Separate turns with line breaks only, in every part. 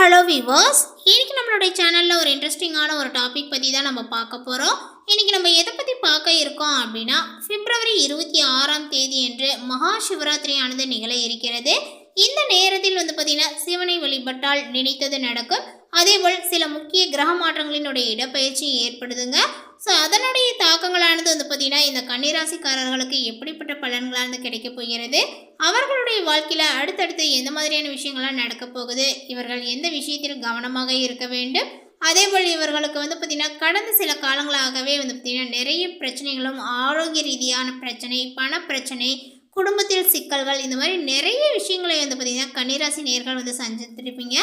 Hello viewers, இன்னைக்கு நம்மளுடைய சேனலில் ஒரு இன்ட்ரெஸ்டிங்கான ஒரு டாபிக் பற்றி தான் நம்ம பார்க்க போகிறோம். இன்னைக்கு நம்ம எதை பற்றி பார்க்க இருக்கோம் அப்படின்னா, பிப்ரவரி 26ஆம் தேதி என்று மகா சிவராத்திரி ஆனது நிகழ இருக்கிறது. இந்த நேரத்தில் பார்த்தீங்கன்னா சிவனை வழிபட்டால் நினைத்தது நடக்கும். அதேபோல் சில முக்கிய கிரக மாற்றங்களினுடைய இடப்பெயர்ச்சி ஏற்படுதுங்க. ஸோ அதனுடைய தாக்கங்களானது பார்த்தீங்கன்னா இந்த கன்னிராசிக்காரர்களுக்கு எப்படிப்பட்ட பலன்களானது கிடைக்க போகிறது, அவர்களுடைய வாழ்க்கையில் அடுத்தடுத்து எந்த மாதிரியான விஷயங்கள்லாம் நடக்க போகுது, இவர்கள் எந்த விஷயத்தில் கவனமாக இருக்க வேண்டும், அதேபோல் இவர்களுக்கு பார்த்தீங்கன்னா கடந்த சில காலங்களாகவே பார்த்தீங்கன்னா நிறைய பிரச்சனைகளும், ஆரோக்கிய ரீதியான பிரச்சனை, பண பிரச்சனை, குடும்பத்தில் சிக்கல்கள், இந்த மாதிரி நிறைய விஷயங்களை பார்த்தீங்கன்னா கன்னிராசி நேயர்கள் சந்தித்திருப்பீங்க.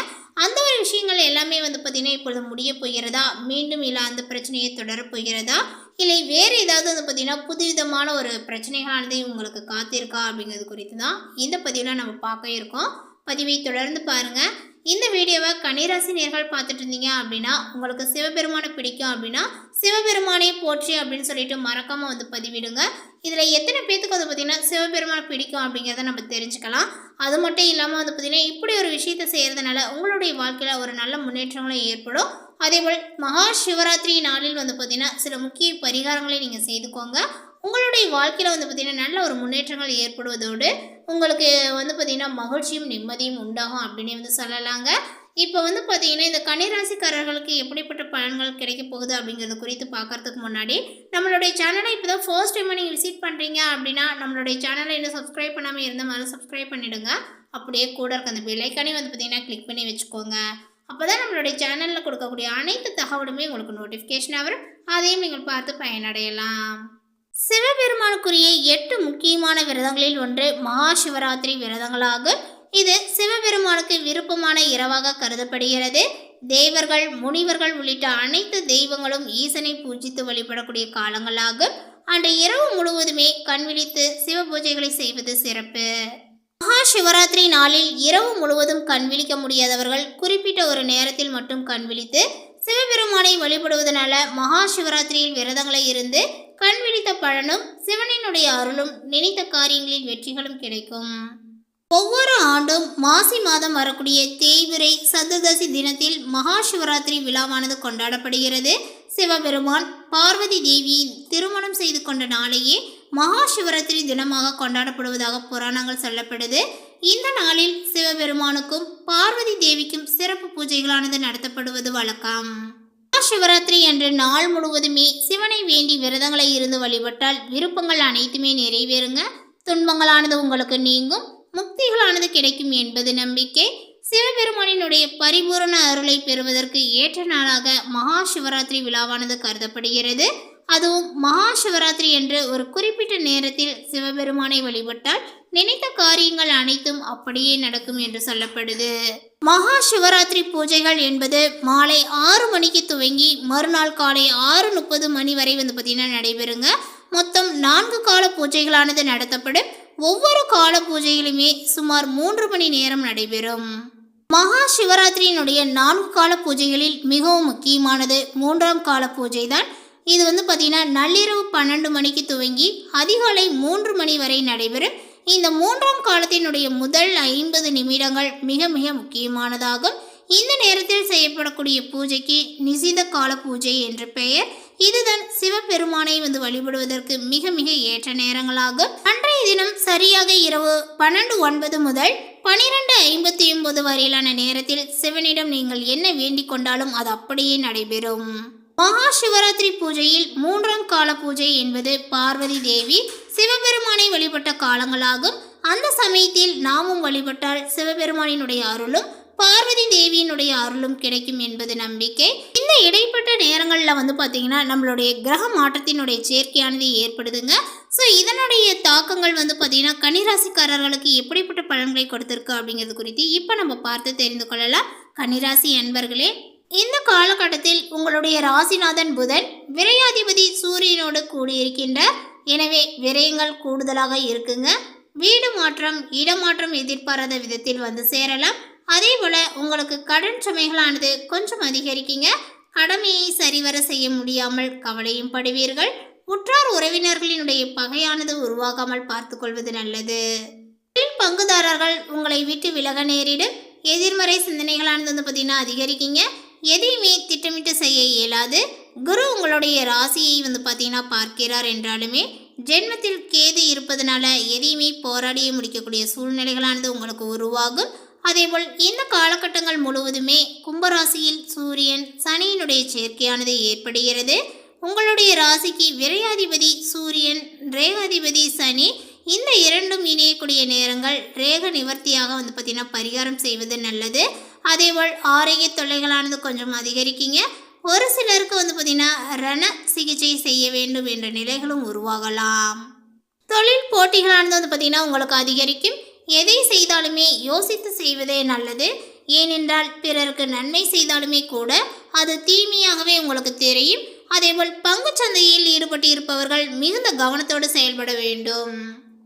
அந்த ஒரு விஷயங்கள் எல்லாமே பார்த்தீங்கன்னா இப்பொழுது முடிய போகிறதா, மீண்டும் இல்லை அந்த பிரச்சனையை தொடரப் போகிறதா, இல்லை வேறு ஏதாவது பார்த்தீங்கன்னா புதுவிதமான ஒரு பிரச்சனைகளானது உங்களுக்கு காத்திருக்கா அப்படிங்கிறது குறித்து தான் இந்த பதிவில் நம்ம பார்க்க இருக்கோம். பதிவை தொடர்ந்து பாருங்கள். இந்த வீடியோவை கன்னிராசி நேயர்கள் பார்த்துட்டு இருந்தீங்க அப்படின்னா, உங்களுக்கு சிவபெருமானை பிடிக்கும் அப்படின்னா சிவபெருமானை போற்றி அப்படின்னு சொல்லிட்டு மறக்காமல் பதிவிடுங்க. இதில் எத்தனை பேத்துக்கு பார்த்தீங்கன்னா சிவபெருமானை பிடிக்கும் அப்படிங்கிறத நம்ம தெரிஞ்சுக்கலாம். அது மட்டும் இல்லாமல் பார்த்தீங்கன்னா இப்படி ஒரு விஷயத்தை செய்கிறதுனால உங்களுடைய வாழ்க்கையில் ஒரு நல்ல முன்னேற்றங்களும் ஏற்படும். அதேபோல் மகா சிவராத்திரி நாளில் பார்த்தீங்கன்னா சில முக்கிய பரிகாரங்களை நீங்கள் செய்துக்கோங்க. உங்களுடைய வாழ்க்கையில் பார்த்தீங்கன்னா நல்ல ஒரு முன்னேற்றங்கள் ஏற்படுவதோடு உங்களுக்கு பார்த்தீங்கன்னா மகிழ்ச்சியும் நிம்மதியும் உண்டாகும் அப்படின்னு சொல்லலாங்க. இப்போ பார்த்தீங்கன்னா இந்த கன்னிராசிக்காரர்களுக்கு எப்படிப்பட்ட பலன்கள் கிடைக்க போகுது அப்படிங்கிறது குறித்து பார்க்கறதுக்கு முன்னாடி நம்மளுடைய சேனலை இப்போ தான் ஃபர்ஸ்ட் டைம் நீங்கள் விசிட் பண்ணுறீங்க அப்படின்னா நம்மளுடைய சேனலை இன்னும் சப்ஸ்கிரைப் பண்ணாமல் இருந்த மாதிரி சப்ஸ்கிரைப் பண்ணிவிடுங்க. அப்படியே கூட இருக்க அந்த பெல் ஐக்கானே பார்த்தீங்கன்னா கிளிக் பண்ணி வச்சுக்கோங்க. அப்போ தான் நம்மளுடைய சேனலில் கொடுக்கக்கூடிய அனைத்து தகவலுமே உங்களுக்கு நோட்டிஃபிகேஷனாக வரும். அதையும் நீங்கள் பார்த்து பயனடையலாம். சிவபெருமானுக்குரிய 8 முக்கியமான விரதங்களில் ஒன்று மகா சிவராத்திரி விரதங்களாகும். இது சிவபெருமானுக்கு விருப்பமான இரவாக கருதப்படுகிறது. தேவர்கள், முனிவர்கள் உள்ளிட்ட அனைத்து தெய்வங்களும் ஈசனை பூஜித்து வழிபடக்கூடிய காலங்களாகும். அன்று இரவு முழுவதுமே கண்விழித்து சிவ பூஜைகளை செய்வது சிறப்பு. மகா சிவராத்திரி நாளில் இரவு முழுவதும் கண்விழிக்க முடியாதவர்கள் குறிப்பிட்ட ஒரு நேரத்தில் மட்டும் கண்விழித்து சிவபெருமானை வழிபடுவதனால மகா சிவராத்திரியில் விரதங்களை இருந்து கண்விழித்த பலனும் சிவனினுடைய அருளும் நினைத்த காரியங்களில் வெற்றிகளும் கிடைக்கும். ஒவ்வொரு ஆண்டும் மாசி மாதம் வரக்கூடிய தேய்பிறை சதுர்தசி தினத்தில் மகா சிவராத்திரி விழாவானது கொண்டாடப்படுகிறது. சிவபெருமான் பார்வதி தேவி திருமணம் செய்து கொண்ட நாளையே மகா சிவராத்திரி தினமாக கொண்டாடப்படுவதாக புராணங்கள் சொல்லப்படுது. இந்த நாளில் சிவபெருமானுக்கும் பார்வதி தேவிக்கும் சிறப்பு பூஜைகளானது நடத்தப்படுவது வழக்கம். மகா சிவராத்திரி அன்று நாள் முழுவதுமே சிவனை வேண்டி விரதங்களை இருந்து வழிபட்டால் விருப்பங்கள் அனைத்துமே நிறைவேறுங்க. துன்பங்களானது உங்களுக்கு நீங்கும், முக்திகளானது கிடைக்கும் என்பது நம்பிக்கை. சிவபெருமானினுடைய பரிபூரண அருளை பெறுவதற்கு ஏற்ற நாளாக மகா சிவராத்திரி விழாவானது கருதப்படுகிறது. அதுவும் மகா சிவராத்திரி என்று ஒரு குறிப்பிட்ட நேரத்தில் சிவபெருமானை வழிபட்டால் நினைத்த காரியங்கள் அனைத்தும் அப்படியே நடக்கும் என்று சொல்லப்படுது. மகா சிவராத்திரி பூஜைகள் என்பது மாலை 6 மணிக்கு துவங்கி மறுநாள் காலை 6:30 மணி வரை பார்த்தீங்கன்னா நடைபெறுங்க. மொத்தம் 4 கால பூஜைகளானது நடத்தப்படும். ஒவ்வொரு கால பூஜைகளுமே சுமார் 3 மணி நேரம் நடைபெறும். மகா சிவராத்திரியினுடைய 4 கால பூஜைகளில் மிகவும் முக்கியமானது 3ஆம் கால பூஜை தான். இது பார்த்தீங்கன்னா நள்ளிரவு 12 மணிக்கு துவங்கி அதிகாலை 3 மணி வரை நடைபெறும். இந்த 3ஆம் காலத்தினுடைய முதல் 50 நிமிடங்கள் மிக மிக முக்கியமானதாகும். இந்த நேரத்தில் செய்யப்படக்கூடிய பூஜைக்கு நிசித கால பூஜை என்று பெயர். இதுதான் சிவபெருமானை வழிபடுவதற்கு மிக மிக ஏற்ற நேரங்களாகும். அன்றைய தினம் சரியாக இரவு 12:09 முதல் 12:59 வரையிலான நேரத்தில் சிவனிடம் நீங்கள் என்ன வேண்டிக் கொண்டாலும் அது அப்படியே நடைபெறும். மகா சிவராத்திரி பூஜையில் 3ஆம் கால பூஜை என்பது பார்வதி தேவி சிவபெருமானை வழிபட்ட காலங்களாகும். அந்த சமயத்தில் நாமும் வழிபட்டால் சிவபெருமானினுடைய அருளும் பார்வதி தேவியினுடைய அருளும் கிடைக்கும் என்பது நம்பிக்கை. இந்த இடைப்பட்ட நேரங்களில் பார்த்தீங்கன்னா நம்மளுடைய கிரக மாற்றத்தினுடைய சேர்க்கையானது ஏற்படுதுங்க. ஸோ இதனுடைய தாக்கங்கள் பார்த்தீங்கன்னா கன்னிராசிக்காரர்களுக்கு எப்படிப்பட்ட பலன்களை கொடுத்திருக்கு அப்படிங்கிறது குறித்து இப்போ நம்ம பார்த்து தெரிந்து கொள்ளலாம். கன்னிராசி அன்பர்களே, இந்த காலகட்டத்தில் உங்களுடைய ராசிநாதன் புதன் விரையாதிபதி சூரியனோடு கூடியிருக்கின்றார். எனவே விரயங்கள் கூடுதலாக இருக்குங்க. வீடு மாற்றம், இடமாற்றம் எதிர்பாராத விதத்தில் சேரலாம். அதே போல் உங்களுக்கு கடன் சுமைகளானது கொஞ்சம் அதிகரிக்குங்க. கடமையை சரிவர செய்ய முடியாமல் கவலையும் படுவீர்கள். உற்றார் உறவினர்களினுடைய பகையானது உருவாகாமல் பார்த்து கொள்வது நல்லது. பங்குதாரர்கள் உங்களை விட்டு விலக நேரிடும். எதிர்மறை சிந்தனைகளானது வந்து பார்த்திங்கன்னா அதிகரிக்குங்க. எதையுமே திட்டமிட்டு செய்ய இயலாது. குரு உங்களுடைய ராசியை வந்து பார்த்திங்கன்னா பார்க்கிறார் என்றாலுமே ஜென்மத்தில் கேது இருப்பதனால எதையுமே போராடியே முடிக்கக்கூடிய சூழ்நிலைகளானது உங்களுக்கு உருவாகும். அதேபோல் இந்த காலகட்டங்கள் முழுவதுமே கும்பராசியில் சூரியன் சனியினுடைய சேர்க்கையானது ஏற்படுகிறது. உங்களுடைய ராசிக்கு விரையாதிபதி சூரியன், ரேகாதிபதி சனி, இந்த இரண்டும் இணையக்கூடிய நேரங்கள் ரேக நிவர்த்தியாக வந்து பார்த்திங்கன்னா பரிகாரம் செய்வது நல்லது. அதேபோல் ஆரோக்கிய தொல்லைகளானது கொஞ்சம் அதிகரிக்குங்க. ஒரு சிலருக்கு வந்து பார்த்திங்கன்னா ரண சிகிச்சை செய்ய வேண்டும் என்ற நிலைகளும் உருவாகலாம். தொழில் போட்டிகளானது வந்து பார்த்திங்கன்னா உங்களுக்கு அதிகரிக்கும். எதை செய்தாலுமே யோசித்து செய்வதே நல்லது. ஏனென்றால் பிறருக்கு நன்மை செய்தாலுமே கூட அது தீமையாகவே உங்களுக்கு தெரியும். அதேபோல் பங்கு சந்தையில் ஈடுபட்டு இருப்பவர்கள் மிகுந்த கவனத்தோடு செயல்பட வேண்டும்.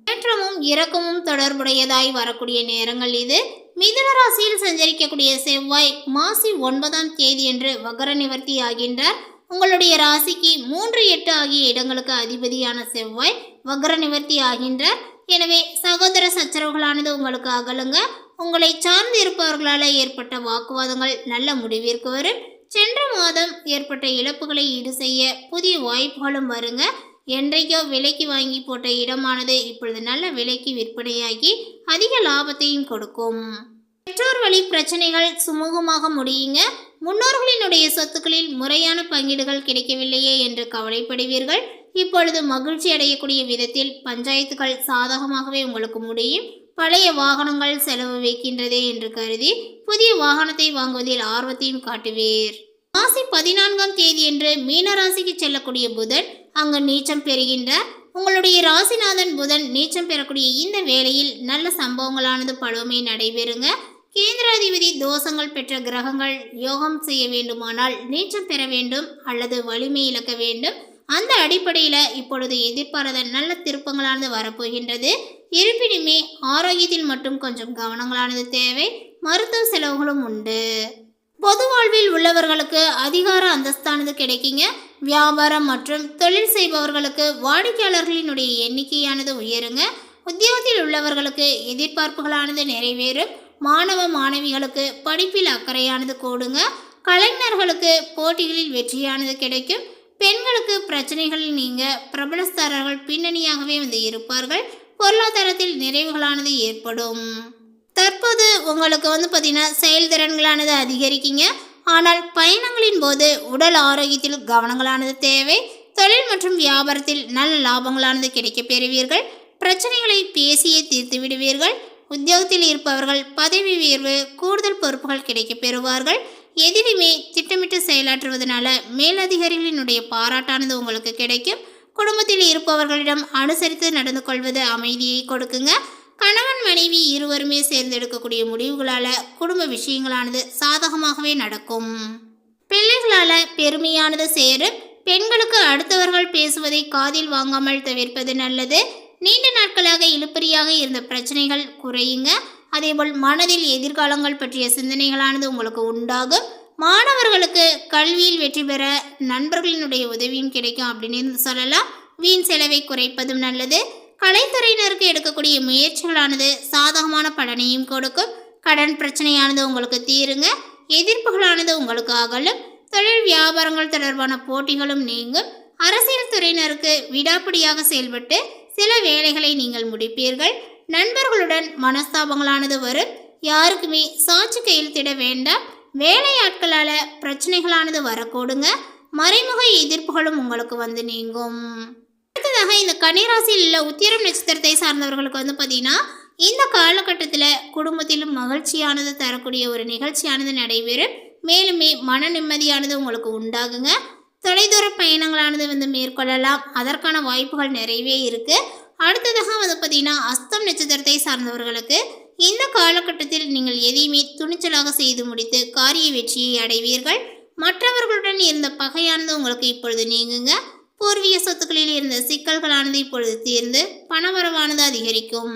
ஏற்றமும் இறக்கமும் தொடர்புடையதாய் வரக்கூடிய நேரங்கள் இது. மிதுன ராசியில் சஞ்சரிக்கக்கூடிய செவ்வாய் மாசி 9ஆம் தேதி என்று வக்ர நிவர்த்தி ஆகின்றார். உங்களுடைய ராசிக்கு 3, 8 ஆகிய இடங்களுக்கு அதிபதியான செவ்வாய் வக்ர நிவர்த்தி ஆகின்றார். எனவே சகோதர சச்சரவுகளானது உங்களுக்கு அகலுங்க. உங்களை சார்ந்து இருப்பவர்களால் ஏற்பட்ட வாக்குவாதங்கள் நல்ல முடிவிற்கு வரும். சென்ற மாதம் ஏற்பட்ட இழப்புகளை ஈடு செய்ய புதிய வாய்ப்புகளும் வருங்க. என்றைக்கோ விலைக்கு வாங்கி போட்ட இடமானது இப்பொழுது நல்ல விலைக்கு விற்பனையாகி அதிக லாபத்தையும் கொடுக்கும். பெற்றோர் வழி பிரச்சனைகள் சுமூகமாக முடியுங்க. முன்னோர்களினுடைய சொத்துக்களில் முறையான பங்கீடுகள் கிடைக்கவில்லையே என்று கவலைப்படுவீர்கள். இப்பொழுது மகிழ்ச்சி அடையக்கூடிய விதத்தில் பஞ்சாயத்துகள் சாதகமாகவே உங்களுக்கு முடியும். பழைய வாகனங்கள் செலவு வைக்கின்றதே என்று கருதி புதிய வாகனத்தை வாங்குவதில் ஆர்வத்தையும் காட்டுவீர். மாசி 14ஆம் தேதியன்று மீனராசிக்கு செல்லக்கூடிய புதன் அங்கு நீச்சம் பெறுகின்றார். உங்களுடைய ராசிநாதன் புதன் நீச்சம் பெறக்கூடிய இந்த வேளையில் நல்ல சம்பவங்களானது பலவுமே நடைபெறுங்க. கேந்திராதிபதி தோஷங்கள் பெற்ற கிரகங்கள் யோகம் செய்ய வேண்டுமானால் நீச்சம் பெற வேண்டும் அல்லது வலிமை இழக்க வேண்டும். அந்த அடிப்படையில் இப்பொழுது எதிர்பாராத நல்ல திருப்பங்களானது வரப்போகின்றது. இருப்பினுமே ஆரோக்கியத்தில் மட்டும் கொஞ்சம் கவனங்களானது தேவை. மருத்துவ செலவுகளும் உண்டு. பொது வாழ்வில் உள்ளவர்களுக்கு அதிகார அந்தஸ்தானது கிடைக்குங்க. வியாபாரம் மற்றும் தொழில் செய்பவர்களுக்கு வாடிக்கையாளர்களினுடைய எண்ணிக்கையானது உயருங்க. உத்தியோகத்தில் உள்ளவர்களுக்கு எதிர்பார்ப்புகளானது நிறைவேறும். மாணவ மாணவிகளுக்கு படிப்பில் அக்கறையானது கூடுங்க. கலைஞர்களுக்கு போட்டிகளில் வெற்றியானது கிடைக்கும். பெண்களுக்கு பிரச்சனைகளில் நீங்க பிரபலஸ்தாரர்கள் பின்னணியாகவே வந்து இருப்பார்கள். பொருளாதாரத்தில் நிறைவுகளானது ஏற்படும். தற்போது உங்களுக்கு வந்து பார்த்திங்கன்னா செயல்திறன்களானது அதிகரிக்குங்க. ஆனால் பயணங்களின் போது உடல் ஆரோக்கியத்தில் கவனங்களானது தேவை. தொழில் மற்றும் வியாபாரத்தில் நல்ல லாபங்களானது கிடைக்க பெறுவீர்கள். பிரச்சனைகளை பேசியே தீர்த்து விடுவீர்கள். உத்தியோகத்தில் இருப்பவர்கள் பதவி உயர்வு, கூடுதல் பொறுப்புகள் கிடைக்க பெறுவார்கள். எதிலுமே திட்டமிட்டு செயலாற்றுவதனால மேலதிகாரிகளினுடைய பாராட்டானது உங்களுக்கு கிடைக்கும். குடும்பத்தில் இருப்பவர்களிடம் அனுசரித்து நடந்து கொள்வது அமைதியை கொடுக்குங்க. கணவன் மனைவி இருவருமே சேர்ந்தெடுக்கக்கூடிய முடிவுகளால் குடும்ப விஷயங்களானது சாதகமாகவே நடக்கும். பிள்ளைகளால் பெருமையானது சேரும். பெண்களுக்கு அடுத்தவர்கள் பேசுவதை காதில் வாங்காமல் தவிர்ப்பது நல்லது. நீண்ட நாட்களாக இழுபறியாக இருந்த பிரச்சனைகள் குறையுங்க. அதேபோல் மனதில் எதிர்காலங்கள் பற்றிய சிந்தனைகளானது உங்களுக்கு உண்டாகும். மாணவர்களுக்கு கல்வியில் வெற்றி பெற நண்பர்களினுடைய உதவியும் கிடைக்கும் அப்படின்னு சொல்லலாம். வீண் செலவை குறைப்பதும் நல்லது. கலைத்துறையினருக்கு எடுக்கக்கூடிய முயற்சிகளானது சாதகமான பலனையும் கொடுக்கும். கடன் பிரச்சனையானது உங்களுக்கு தீருங்க. எதிர்ப்புகளானது உங்களுக்கு அகலும். தொழில் வியாபாரங்கள் தொடர்பான போட்டிகளும் நீங்கும். அரசியல் துறையினருக்கு விடாப்பிடியாக செயல்பட்டு சில வேலைகளை நீங்கள் முடிப்பீர்கள். நண்பர்களுடன் மனஸ்தாபங்களானது வரும். யாருக்குமே சாட்சி கையெழுத்திட வேண்டாம். வேலையாட்களால் பிரச்சனைகளானது வரக்கூடுங்க. மறைமுக எதிர்ப்புகளும் உங்களுக்கு வந்து நீங்கும். அடுத்ததாக இந்த கன்னிராசியில் உள்ள உத்திரம் நட்சத்திரத்தை சார்ந்தவர்களுக்கு வந்து பார்த்தீங்கன்னா இந்த காலகட்டத்தில் குடும்பத்திலும் மகிழ்ச்சியானது தரக்கூடிய ஒரு நிகழ்ச்சியானது நடைபெறும். மேலுமே மன நிம்மதியானது உங்களுக்கு உண்டாகுங்க. தொலைதூர பயணங்களானது வந்து மேற்கொள்ளலாம். அதற்கான வாய்ப்புகள் நிறையவே இருக்குது. அடுத்ததாக வந்து பார்த்தீங்கன்னா அஸ்தம் நட்சத்திரத்தை சார்ந்தவர்களுக்கு இந்த காலகட்டத்தில் நீங்கள் எதையுமே துணிச்சலாக செய்து முடித்து காரிய வெற்றியை அடைவீர்கள். மற்றவர்களுடன் இருந்த பகையானது உங்களுக்கு இப்பொழுது நீங்குங்க. பூர்வீக சொத்துக்களில் இருந்த சிக்கல்களானது இப்பொழுது தீர்ந்து பணவரவானது அதிகரிக்கும்.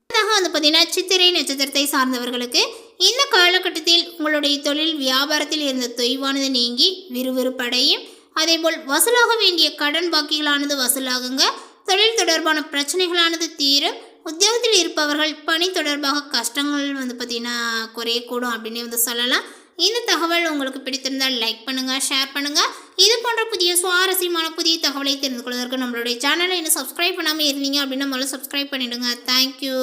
அடுத்ததாக வந்து பார்த்தீங்கன்னா சித்திரை நட்சத்திரத்தை சார்ந்தவர்களுக்கு இந்த காலகட்டத்தில் உங்களுடைய தொழில் வியாபாரத்தில் இருந்த தொய்வானது நீங்கி விறுவிறுப்படையும். அதேபோல் வசூலாக வேண்டிய கடன் பாக்கிகளானது வசூலாகுங்க. தொழில் தொடர்பான பிரச்சனைகளானது தீரும். உத்தியோகத்தில் இருப்பவர்கள் பணி தொடர்பாக கஷ்டங்கள் பார்த்திங்கன்னா குறையக்கூடும் அப்படின்னு சொல்லலாம். இந்த தகவல் உங்களுக்கு பிடித்திருந்தால் லைக் பண்ணுங்கள், ஷேர் பண்ணுங்கள். இது போன்ற புதிய சுவாரஸ்யமான புதிய தகவலை தெரிந்து கொள்வதற்கு நம்மளுடைய சேனலை இன்னும் சப்ஸ்கிரைப் பண்ணாமல் இருந்தீங்க அப்படின்னா முதல்ல சப்ஸ்கிரைப் பண்ணிவிடுங்க. தேங்க்யூ.